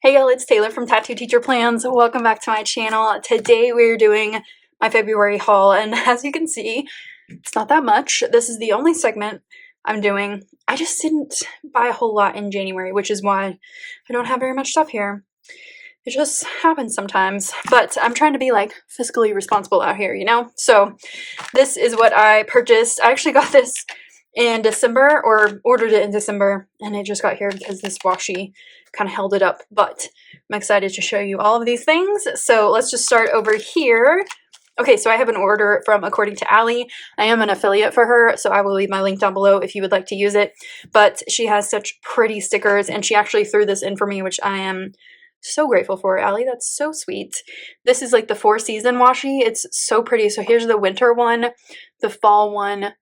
Hey y'all, it's Taylor from Tattoo Teacher Plans. Welcome back to my channel. Today we're doing my February haul, and as you can see, it's not that much. This is the only segment I'm doing. I just didn't buy a whole lot in January, which is why I don't have very much stuff here. It just happens sometimes, but I'm trying to be like fiscally responsible out here, you know? So this is what I purchased. I actually got this in December, or ordered it in December, and it just got here because this washi kind of held it up, but I'm excited to show you all of these things. So let's just start over here. Okay, so I have an order from According to Allie. I am an affiliate for her, so I will leave my link down below if you would like to use it, but she has such pretty stickers, and she actually threw this in for me, which I am so grateful for. Allie, that's so sweet. This is like the 4-season washi. It's so pretty. So here's the winter one, the fall one,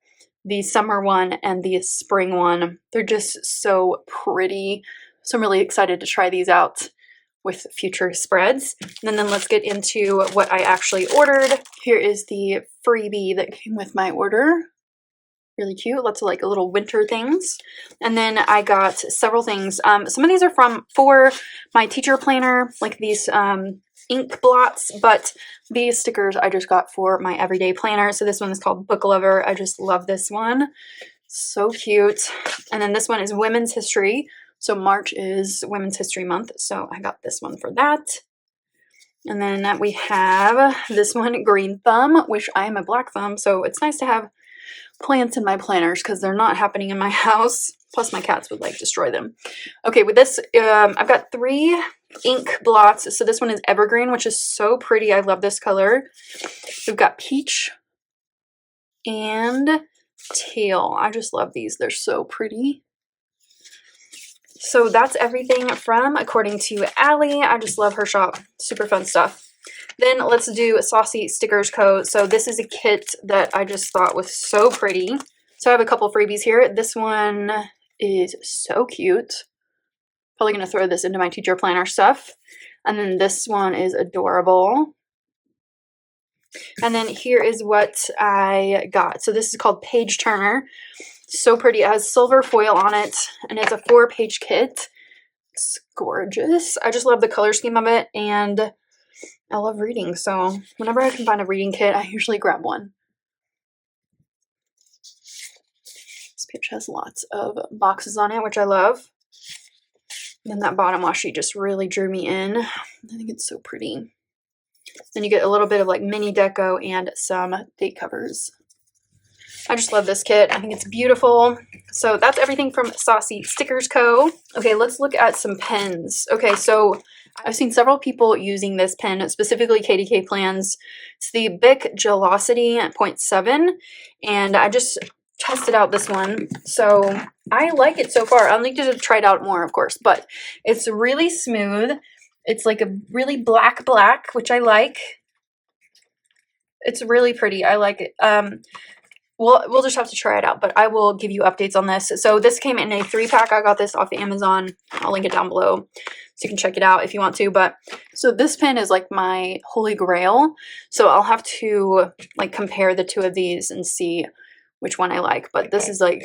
the summer one, and the spring one. They're just so pretty. So I'm really excited to try these out with future spreads. And then let's get into what I actually ordered. Here is the freebie that came with my order. Really cute, lots of like little winter things. And then I got several things. Some of these are for my teacher planner, like these ink blots, but these stickers I just got for my everyday planner. So this one is called Book Lover. I just love this one. So cute. And then this one is Women's History. So March is Women's History Month, so I got this one for that. And then we have this one, Green Thumb, which I am a black thumb, so it's nice to have plants in my planners because they're not happening in my house. Plus my cats would like destroy them. Okay, with this, I've got 3 ink blots. So this one is Evergreen, which is so pretty. I love this color. We've got Peach and Teal. I just love these. They're so pretty. So that's everything from According to Allie. I just love her shop. Super fun stuff. Then let's do Saucy Stickers Co. So this is a kit that I just thought was so pretty. So I have a couple freebies here. This one is so cute. Probably going to throw this into my teacher planner stuff. And then this one is adorable. And then here is what I got. So this is called Page Turner. So pretty. It has silver foil on it, and it's a 4-page kit. It's gorgeous. I just love the color scheme of it, and I love reading, so whenever I can find a reading kit, I usually grab one. This page has lots of boxes on it, which I love. And that bottom washi just really drew me in. I think it's so pretty. Then you get a little bit of like mini deco and some date covers. I just love this kit. I think it's beautiful. So that's everything from Saucy Stickers Co. Okay, let's look at some pens. Okay, so I've seen several people using this pen, specifically KDK Plans. It's the Bic Gelocity 0.7, and I just tested out this one. So I like it so far. I'll need to try it out more, of course, but it's really smooth. It's like a really black, which I like. It's really pretty. I like it. We'll just have to try it out, but I will give you updates on this. So this came in a 3-pack. I got this off of Amazon. I'll link it down below so you can check it out if you want to. But so this pen is like my holy grail. So I'll have to like compare the two of these and see which one I like. But this is like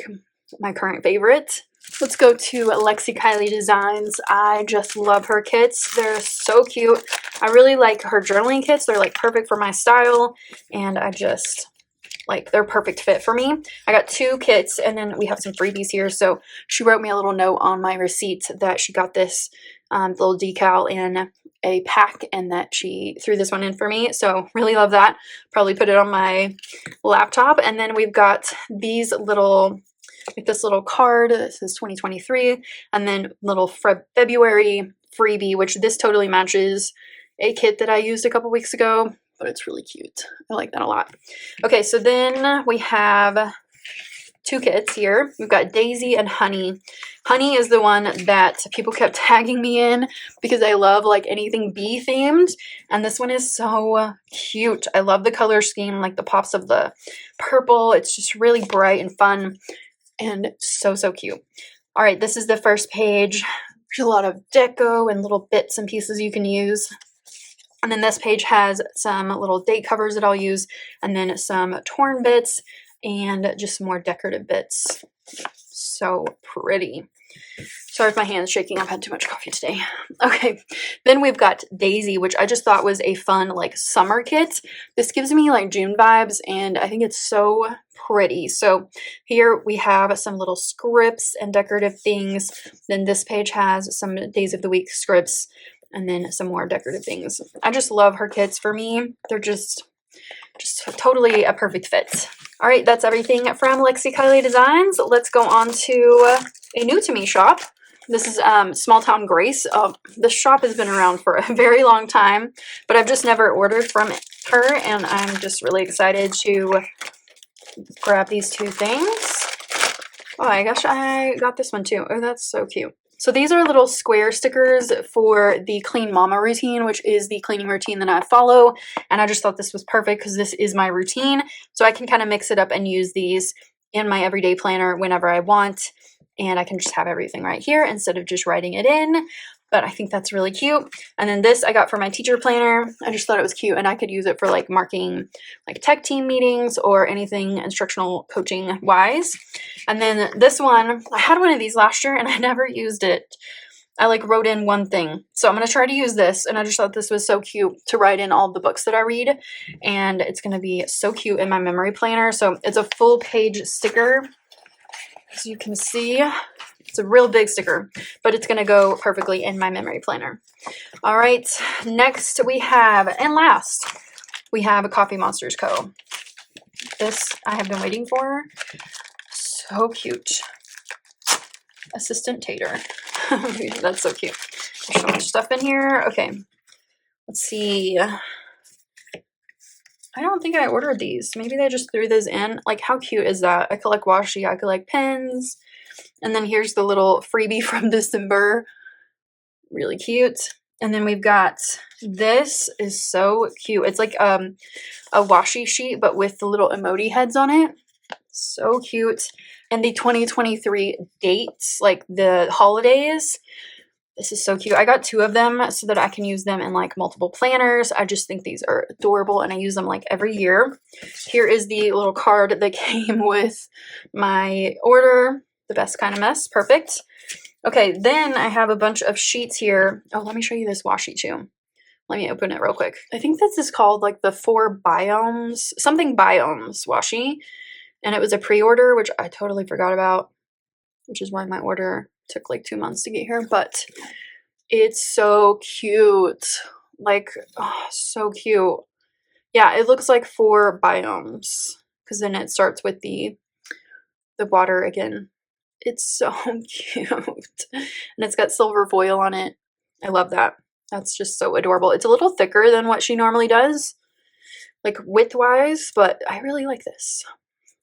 my current favorite. Let's go to Lexie Kylee Designs. I just love her kits. They're so cute. I really like her journaling kits. They're like perfect for my style, and I just like they're perfect fit for me. I got 2 kits, and then we have some freebies here. So she wrote me a little note on my receipt that she got this little decal in a pack, and that she threw this one in for me. So really love that. Probably put it on my laptop. And then we've got these little, like this little card. This is 2023, and then little February freebie, which this totally matches a kit that I used a couple weeks ago. But it's really cute. I like that a lot. Okay, so then we have 2 kits here. We've got Daisy and Honey. Honey is the one that people kept tagging me in because I love like anything bee themed. And this one is so cute. I love the color scheme, like the pops of the purple. It's just really bright and fun and so cute. All right, this is the first page. There's a lot of deco and little bits and pieces you can use. And then this page has some little date covers that I'll use, and then some torn bits, and just some more decorative bits. So pretty. Sorry if my hand's shaking. I've had too much coffee today. Okay, then we've got Daisy, which I just thought was a fun like summer kit. This gives me like June vibes, and I think it's so pretty. So here we have some little scripts and decorative things. Then this page has some days of the week scripts, and then some more decorative things. I just love her kits. For me, they're just totally a perfect fit. All right, that's everything from Lexie Kylee Designs. Let's go on to a new to me shop. This is Small Town Grace. This shop has been around for a very long time, but I've just never ordered from her, and I'm just really excited to grab these two things. Oh, I guess I got this one too. Oh, that's so cute. So these are little square stickers for the Clean Mama routine, which is the cleaning routine that I follow. And I just thought this was perfect because this is my routine. So I can kind of mix it up and use these in my everyday planner whenever I want. And I can just have everything right here instead of just writing it in. But I think that's really cute. And then this I got for my teacher planner. I just thought it was cute, and I could use it for like marking like tech team meetings or anything instructional coaching wise. And then this one, I had one of these last year and I never used it. I like wrote in one thing. So I'm going to try to use this, and I just thought this was so cute to write in all the books that I read, and it's going to be so cute in my memory planner. So it's a full page sticker. As you can see, it's a real big sticker, but it's going to go perfectly in my memory planner. All right, next we have, and last, we have a Coffee Monsterz Co. This I have been waiting for. So cute. Assistant Tater. That's so cute. There's so much stuff in here. Okay, let's see. I don't think I ordered these. Maybe they just threw this in. Like, how cute is that? I collect washi. I collect pens. And then here's the little freebie from December. Really cute. And then we've got, this is so cute. It's like a washi sheet, but with the little emoji heads on it. So cute. And the 2023 dates, like the holidays. This is so cute. I got two of them so that I can use them in like multiple planners. I just think these are adorable, and I use them like every year. Here is the little card that came with my order. The best kind of mess. Perfect. Okay, then I have a bunch of sheets here. Oh, let me show you this washi too. Let me open it real quick. I think this is called like the 4 biomes, something biomes washi. And it was a pre-order, which I totally forgot about, which is why my order took like 2 months to get here. But it's so cute. Like, oh, so cute. Yeah, it looks like 4 biomes, because then it starts with the water again. It's so cute. And it's got silver foil on it. I love that. That's just so adorable. It's a little thicker than what she normally does, like width-wise, but I really like this.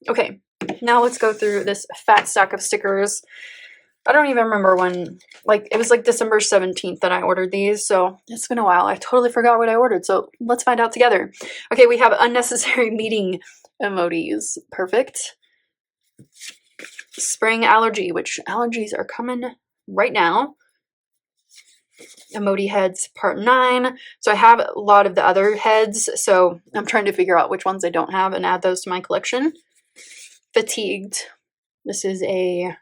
Okay, now let's go through this fat stack of stickers. I don't even remember when, like, it was like December 17th that I ordered these, so it's been a while. I totally forgot what I ordered, so let's find out together. Okay, we have unnecessary meeting emojis. Perfect. Spring allergy, which allergies are coming right now. Emoji heads part 9. So I have a lot of the other heads, so I'm trying to figure out which ones I don't have and add those to my collection. Fatigued. This is a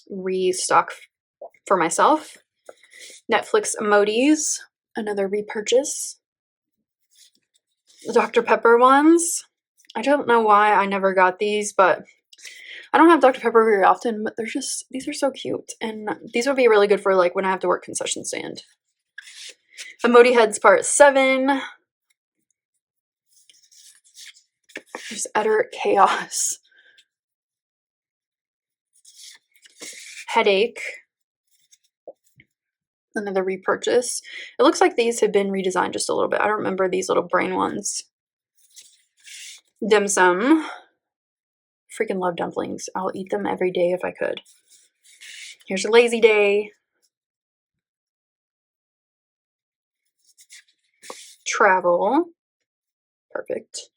restock for myself. Netflix emojis, another repurchase. The Dr. Pepper ones. I don't know why I never got these, but I don't have Dr. Pepper very often, but they're just, these are so cute. And these would be really good for like when I have to work concession stand. Emoji heads part 7. There's utter chaos. Headache. Another repurchase. It looks like these have been redesigned just a little bit. I don't remember these little brain ones. Dim sum. Freaking love dumplings. I'll eat them every day if I could. Here's a lazy day. Travel. Perfect.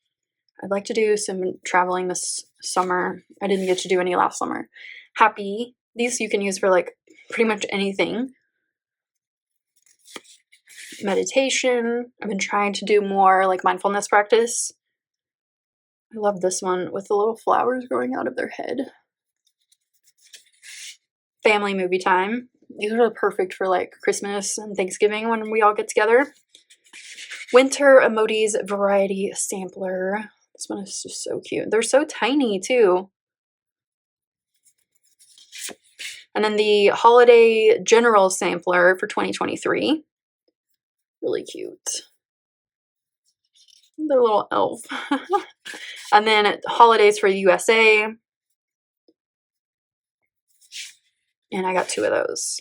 I'd like to do some traveling this summer. I didn't get to do any last summer. Happy. These you can use for like pretty much anything. Meditation. I've been trying to do more like mindfulness practice. I love this one with the little flowers growing out of their head. Family movie time. These are perfect for like Christmas and Thanksgiving when we all get together. Winter Emojis Variety Sampler. This one is just so cute. They're so tiny too. And then the Holiday General Sampler for 2023. Really cute. The little elf. And then Holidays for the USA. And I got 2 of those.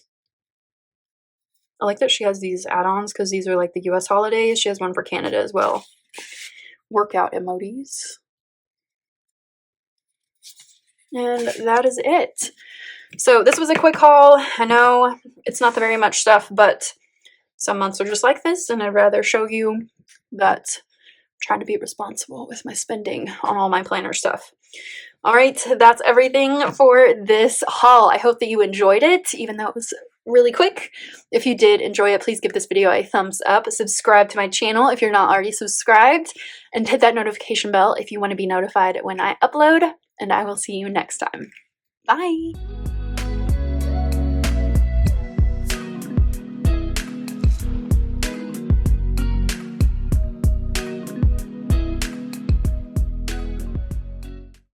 I like that she has these add-ons because these are like the US holidays. She has one for Canada as well. Workout emojis. And that is it. So this was a quick haul. I know it's not the very much stuff, but some months are just like this, and I'd rather show you that I'm trying to be responsible with my spending on all my planner stuff. All right, that's everything for this haul. I hope that you enjoyed it, even though it was really quick. If you did enjoy it, please give this video a thumbs up. Subscribe to my channel if you're not already subscribed, and hit that notification bell if you want to be notified when I upload, and I will see you next time. Bye!